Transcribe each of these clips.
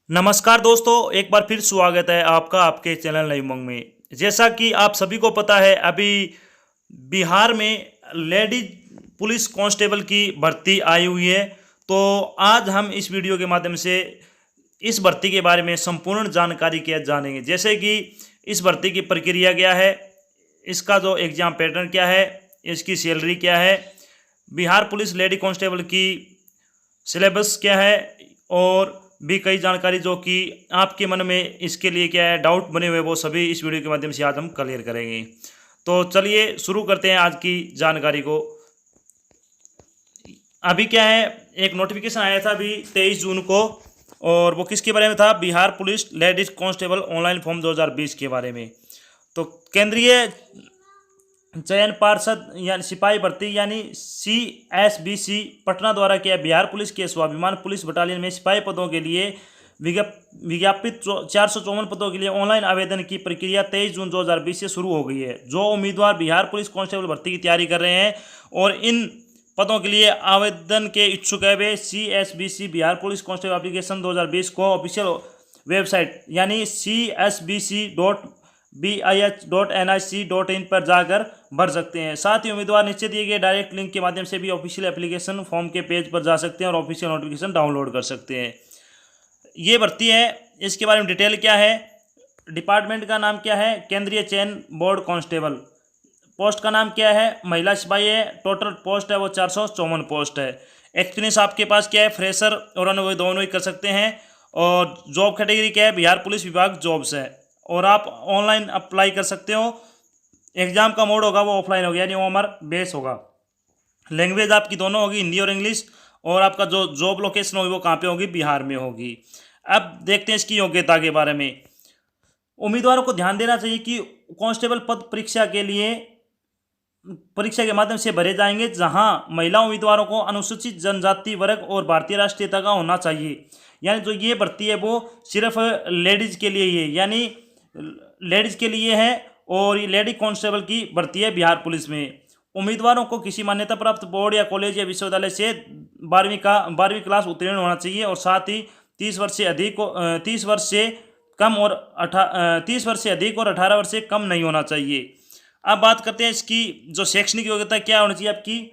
नमस्कार दोस्तों, एक बार फिर स्वागत है आपका आपके चैनल नई उमंग में। जैसा कि आप सभी को पता है, अभी बिहार में लेडीज पुलिस कांस्टेबल की भर्ती आई हुई है। तो आज हम इस वीडियो के माध्यम से इस भर्ती के बारे में संपूर्ण जानकारी क्या जानेंगे। जैसे कि इस भर्ती की प्रक्रिया क्या है, इसका जो एग्ज़ाम पैटर्न क्या है, इसकी सैलरी क्या है, बिहार पुलिस लेडी कांस्टेबल की सिलेबस क्या है, और भी कई जानकारी जो कि आपके मन में इसके लिए क्या है डाउट बने हुए, वो सभी इस वीडियो के माध्यम से आज हम क्लियर करेंगे। तो चलिए शुरू करते हैं आज की जानकारी को। अभी क्या है, एक नोटिफिकेशन आया था अभी 23 जून को, और वो किसके बारे में था? Bihar police ladies constable online form 2020 के बारे में। तो केंद्रीय चयन पार्षद यानी सिपाही भर्ती यानी CSBC पटना द्वारा किया बिहार पुलिस के स्वाभिमान पुलिस बटालियन में सिपाही पदों के लिए विज्ञापित 454 पदों के लिए ऑनलाइन आवेदन की प्रक्रिया 23 जून 2020 से शुरू हो गई है। जो उम्मीदवार बिहार पुलिस कांस्टेबल भर्ती की तैयारी कर रहे हैं और इन पदों के लिए आवेदन के इच्छुक है, वे CSBC Bihar police constable application 2020 को ऑफिशियल वेबसाइट यानी CSBC.bih.nic.in पर जाकर भर सकते हैं। साथ ही उम्मीदवार नीचे दिए गए डायरेक्ट लिंक के माध्यम से भी ऑफिशियल एप्लीकेशन फॉर्म के पेज पर जा सकते हैं और ऑफिशियल नोटिफिकेशन डाउनलोड कर सकते हैं। ये भर्ती है, इसके बारे में डिटेल क्या है, डिपार्टमेंट का नाम क्या है, केंद्रीय चयन बोर्ड कांस्टेबल, पोस्ट का नाम क्या है, महिला सिपाही है, टोटल पोस्ट है वो 454 पोस्ट है। एक्सपीरियंस आपके पास क्या है, फ्रेशर और अनुभवी दोनों ही कर सकते हैं। और जॉब कैटेगरी क्या है, बिहार पुलिस विभाग जॉब्स है, और आप ऑनलाइन अप्लाई कर सकते हो। एग्जाम का मोड होगा वो ऑफलाइन होगा, यानी ओमर बेस होगा। लैंग्वेज आपकी दोनों होगी, हिंदी और इंग्लिश, और आपका जो जॉब लोकेशन होगी वो कहाँ पे होगी, बिहार में होगी। अब देखते हैं इसकी योग्यता के बारे में। उम्मीदवारों को ध्यान देना चाहिए कि कांस्टेबल पद परीक्षा के माध्यम से भरे जाएंगे, जहां महिला उम्मीदवारों को अनुसूचित जनजाति वर्ग और भारतीय राष्ट्रीयता का होना चाहिए। यानी जो ये भर्ती है वो सिर्फ लेडीज के लिए ही है, यानी लेडीज के लिए है, और ये लेडी कांस्टेबल की भर्ती है बिहार पुलिस में। उम्मीदवारों को किसी मान्यता प्राप्त बोर्ड या कॉलेज या विश्वविद्यालय से 12वीं क्लास उत्तीर्ण होना चाहिए, और साथ ही 30 वर्ष से अधिक 30 वर्ष से कम और 30 वर्ष से अधिक और 18 वर्ष से कम नहीं होना चाहिए। अब बात करते हैं इसकी जो शैक्षणिक योग्यता क्या होनी चाहिए, आपकी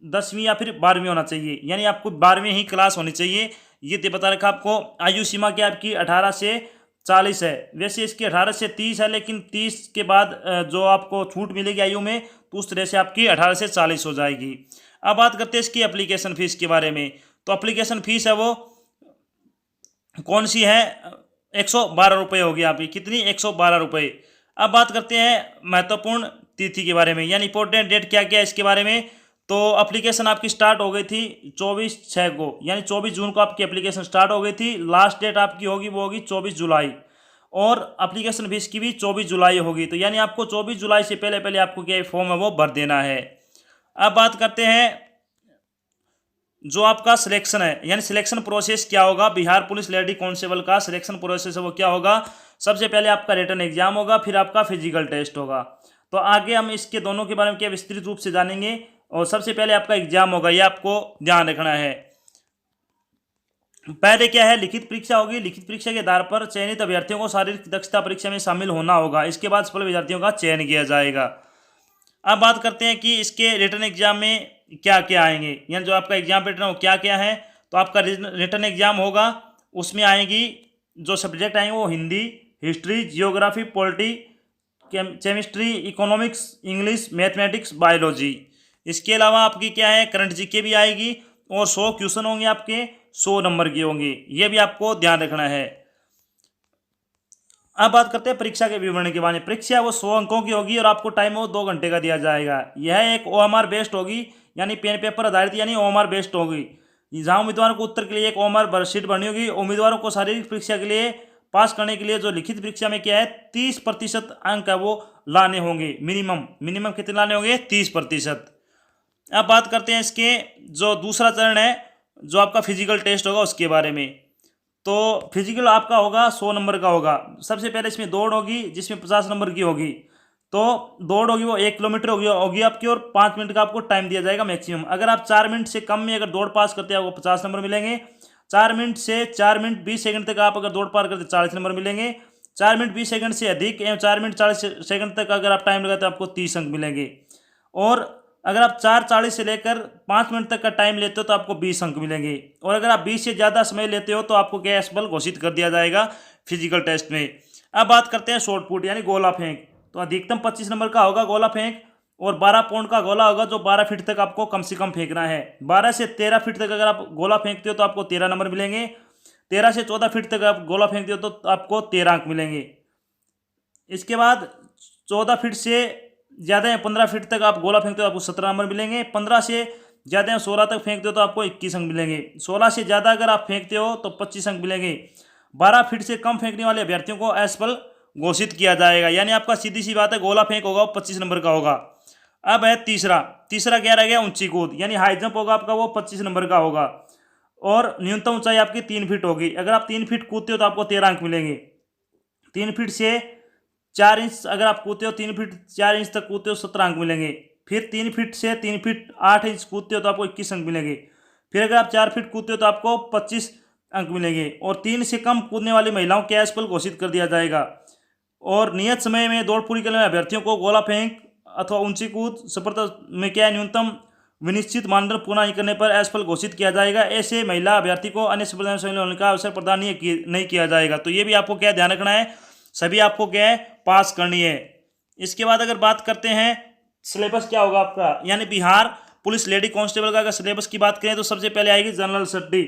10वीं या फिर 12वीं होना चाहिए, यानी आपको 12वीं ही क्लास होनी चाहिए। ये तो बता रखा आपको। आयु सीमा क्या आपकी 18 से 40 है, वैसे इसकी 18 से 30 है, लेकिन 30 के बाद जो आपको छूट मिलेगी आयु में, तो उस तरह से आपकी 18 से 40 हो जाएगी। अब बात करते हैं इसकी एप्लीकेशन फीस के बारे में। तो एप्लीकेशन फीस है वो कौन सी है, 112 रुपये होगी आपकी। कितनी? 112 रुपये। अब बात करते हैं महत्वपूर्ण तिथि के बारे में, यानी इंपॉर्टेंट डेट क्या क्या है इसके बारे में। तो एप्लीकेशन आपकी स्टार्ट हो गई थी 24/6 को, यानी 24 जून को आपकी एप्लीकेशन स्टार्ट हो गई थी। लास्ट डेट आपकी होगी वो होगी 24 जुलाई, और एप्लीकेशन फीस की भी 24 जुलाई होगी। तो यानी आपको 24 जुलाई से पहले पहले आपको क्या फॉर्म है वो भर देना है। अब बात करते हैं जो आपका सिलेक्शन है, यानी सिलेक्शन प्रोसेस क्या होगा। बिहार पुलिस लेडी कांस्टेबल का सिलेक्शन प्रोसेस है वो क्या होगा। सबसे पहले आपका रिटन एग्जाम होगा, फिर आपका फिजिकल टेस्ट होगा। तो आगे हम इसके दोनों के बारे में क्या विस्तृत रूप से जानेंगे। और सबसे पहले आपका एग्जाम होगा, ये आपको ध्यान रखना है। पहले क्या है, लिखित परीक्षा होगी। लिखित परीक्षा के आधार पर चयनित अभ्यर्थियों को शारीरिक दक्षता परीक्षा में शामिल होना होगा। इसके बाद सफल विद्यार्थियों का चयन किया जाएगा। अब बात करते हैं कि इसके रिटन एग्जाम में क्या क्या आएंगे, यानी जो आपका एग्जाम पैटर्न वो क्या क्या है। तो आपका रिटन एग्जाम होगा, उसमें आएंगी जो सब्जेक्ट आएंगे वो Hindi, history, geography, polity, chemistry, economics, English, mathematics, biology. इसके अलावा आपकी क्या है, करंट जीके भी आएगी, और 100 क्वेश्चन होंगे आपके, 100 नंबर के होंगे। ये भी आपको ध्यान रखना है। अब बात करते हैं परीक्षा के विवरण के बारे में। परीक्षा वो 100 अंकों की होगी, और आपको टाइम वो 2 घंटे का दिया जाएगा। यह एक OMR बेस्ड होगी, यानी पेन पेपर आधारित, यानी OMR बेस्ड होगी, जहां उम्मीदवारों को उत्तर के लिए एक OMR वर्कशीट भरनी होगी। उम्मीदवारों को शारीरिक परीक्षा के लिए पास करने के लिए जो लिखित परीक्षा में क्या है 30% अंक है वो लाने होंगे। मिनिमम कितने लाने होंगे, 30%। अब बात करते हैं इसके जो दूसरा चरण है, जो आपका फिजिकल टेस्ट होगा उसके बारे में। तो फिजिकल आपका होगा 100 नंबर का होगा। सबसे पहले इसमें दौड़ होगी, जिसमें 50 नंबर की होगी। तो दौड़ होगी वो 1 किलोमीटर होगी आपकी, और 5 मिनट का आपको टाइम दिया जाएगा मैक्सिमम। अगर आप 4 मिनट से कम में अगर दौड़ पास करते हैं आपको 50 नंबर मिलेंगे। 4 मिनट से 4 मिनट 20 सेकंड तक आप अगर दौड़ पार करते 40 नंबर मिलेंगे। 4 मिनट 20 सेकंड से अधिक एवं 4 मिनट 40 सेकंड तक अगर आप टाइम लगाते हो आपको 30 अंक मिलेंगे। और अगर आप 4:40 से लेकर 5 मिनट तक का टाइम लेते हो तो आपको 20 अंक मिलेंगे। और अगर आप 20 से ज़्यादा समय लेते हो तो आपको क्या असफल घोषित कर दिया जाएगा फिजिकल टेस्ट में। अब बात करते हैं शॉर्ट पुट यानी गोला फेंक। तो अधिकतम 25 नंबर का होगा गोला फेंक और 12 पाउंड का गोला होगा जो 12 फीट तक आपको कम से कम फेंकना है। 12 से 13 फीट तक अगर आप गोला फेंकते हो तो आपको 13 नंबर मिलेंगे। 13 से 14 फीट तक आप गोला फेंकते हो तो आपको 13 अंक मिलेंगे। इसके बाद 14 फीट से ज़्यादा या 15 फीट तक आप गोला फेंकते हो आपको 17 नंबर मिलेंगे। 15 से ज़्यादा या 16 तक फेंकते हो तो आपको 21 अंक मिलेंगे। 16 से ज़्यादा अगर आप फेंकते हो तो 25 अंक मिलेंगे। 12 फीट से कम फेंकने वाले अभ्यर्थियों को असफल घोषित किया जाएगा। यानी आपका सीधी सी बात है गोला फेंक होगा वो 25 नंबर का होगा। अब है तीसरा क्या रह गया, ऊंची कूद यानी हाई जंप होगा आपका वो 25 नंबर का होगा और न्यूनतम ऊंचाई आपकी 3 फीट होगी। अगर आप 3 फीट कूदते हो तो आपको 13 अंक मिलेंगे। 3 फीट से 4 इंच अगर आप कूदते हो 3 फीट 4 इंच तक कूदते हो 17 अंक मिलेंगे। फिर 3 फीट से 3 फीट 8 इंच कूदते हो तो आपको 21 अंक मिलेंगे। फिर अगर आप 4 फीट कूदते हो तो आपको 25 अंक मिलेंगे। और 3 से कम कूदने वाली महिलाओं के असफल घोषित कर दिया जाएगा। और नियत समय में दौड़ पूरी करने वाले अभ्यर्थियों को गोला फेंक अथवा ऊंची कूद सफलता में क्या न्यूनतम विनिश्चित मानदंड पूरा नहीं करने पर असफल घोषित किया जाएगा। ऐसे महिला अभ्यर्थी को अन्य स्पर्धा में शामिल होने का अवसर प्रदान नहीं किया जाएगा। तो ये भी आपको क्या ध्यान रखना है, सभी आपको क्या है पास करनी है। इसके बाद अगर बात करते हैं सिलेबस क्या होगा आपका, यानी बिहार पुलिस लेडी कांस्टेबल का अगर सिलेबस की बात करें तो सबसे पहले आएगी जनरल स्टडी।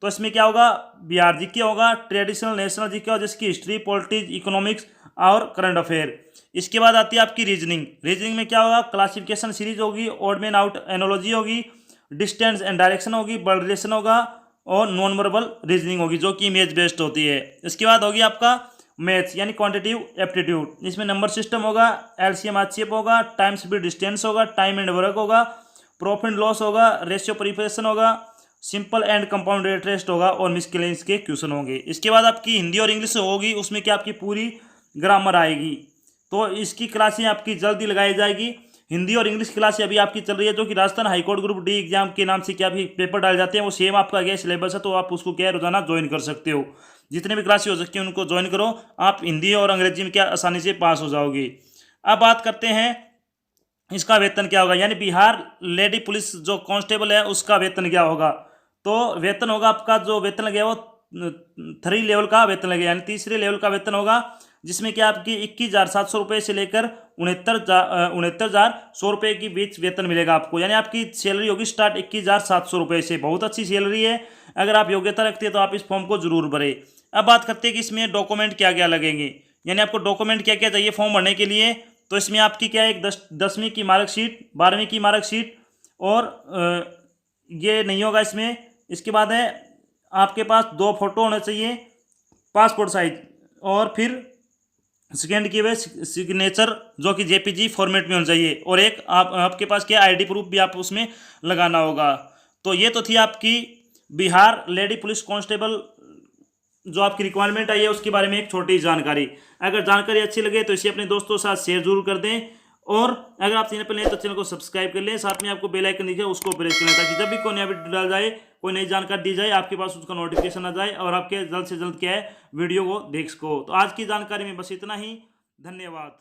तो इसमें क्या होगा, बिहार जीके होगा, ट्रेडिशनल नेशनल जीके होगा जिसकी हिस्ट्री पॉलिटिक्स इकोनॉमिक्स और करंट अफेयर। इसके बाद आती है आपकी रीजनिंग में क्या होगा, क्लासिफिकेशन सीरीज होगी, ऑड मैन आउट एनोलॉजी होगी, डिस्टेंस एंड डायरेक्शन होगी, वर्ड रिलेशन होगा और नॉन वर्बल रीजनिंग होगी जो कि इमेज बेस्ड होती है। इसके बाद होगी आपका मैथ्स यानी क्वांटिटिव एप्टीट्यूड। इसमें नंबर सिस्टम होगा, एलसीएम आरसीएफ होगा, टाइम स्पीड डिस्टेंस होगा, टाइम एंड वर्क होगा, प्रॉफिट लॉस होगा, रेशियो प्रिपरेशन होगा, सिंपल एंड कंपाउंड इंटरेस्ट होगा और मिसकेलेंस के क्वेश्चन होंगे। इसके बाद आपकी हिंदी और इंग्लिश होगी, उसमें क्या आपकी पूरी ग्रामर आएगी। तो इसकी क्लासें आपकी जल्दी लगाई जाएगी। हिंदी और इंग्लिश क्लासें अभी आपकी चल रही है जो कि Rajasthan high court group D exam के नाम से क्या भी पेपर डाले जाते हैं, वो सेम आपका क्या सिलेबस है। तो आप उसको क्या रोजाना ज्वाइन कर सकते हो, जितने भी क्लासेस हो सकती हैं उनको ज्वाइन करो, आप हिंदी और अंग्रेजी में क्या आसानी से पास हो जाओगे। अब बात करते हैं इसका वेतन क्या होगा, यानी बिहार लेडी पुलिस जो कांस्टेबल है उसका वेतन क्या होगा। तो वेतन होगा आपका जो वेतन लगेगा वो 3 लेवल का वेतन लगेगा, यानी तीसरे लेवल का वेतन होगा जिसमें कि आपकी 21,700 रुपये से लेकर 69,100 रुपये के बीच वेतन मिलेगा आपको। यानी आपकी सैलरी होगी स्टार्ट 21,700 रुपये से, बहुत अच्छी सैलरी है। अगर आप योग्यता रखते हैं तो आप इस फॉर्म को जरूर भरें। अब बात करते हैं कि इसमें डॉक्यूमेंट क्या क्या लगेंगे, यानी आपको डॉक्यूमेंट क्या क्या चाहिए फॉर्म भरने के लिए। तो इसमें आपकी क्या है, एक 10वीं की मार्कशीट, 12वीं की मार्कशीट और ये नहीं होगा इसमें। इसके बाद है आपके पास 2 फोटो होने चाहिए पासपोर्ट साइज, और फिर सेकेंड की वे सिग्नेचर जो कि जेपीजी फॉर्मेट में होना चाहिए, और एक आपके पास क्या आईडी प्रूफ भी आप उसमें लगाना होगा। तो ये तो थी आपकी बिहार लेडी पुलिस कांस्टेबल जो आपकी रिक्वायरमेंट आई है उसके बारे में एक छोटी जानकारी। अगर जानकारी अच्छी लगे तो इसे अपने दोस्तों के साथ शेयर जरूर कर दें, और अगर आप चैनल पर नए तो चैनल को सब्सक्राइब कर लें, साथ में आपको बेल आइकन दिखे उसको प्रेस कर लें ताकि जब भी कोई नया वीडियो डाल जाए, कोई नई जानकारी दी जाए, आपके पास उसका नोटिफिकेशन आ जाए और आपके जल्द से जल्द क्या है वीडियो को देख सको। तो आज की जानकारी में बस इतना ही, धन्यवाद।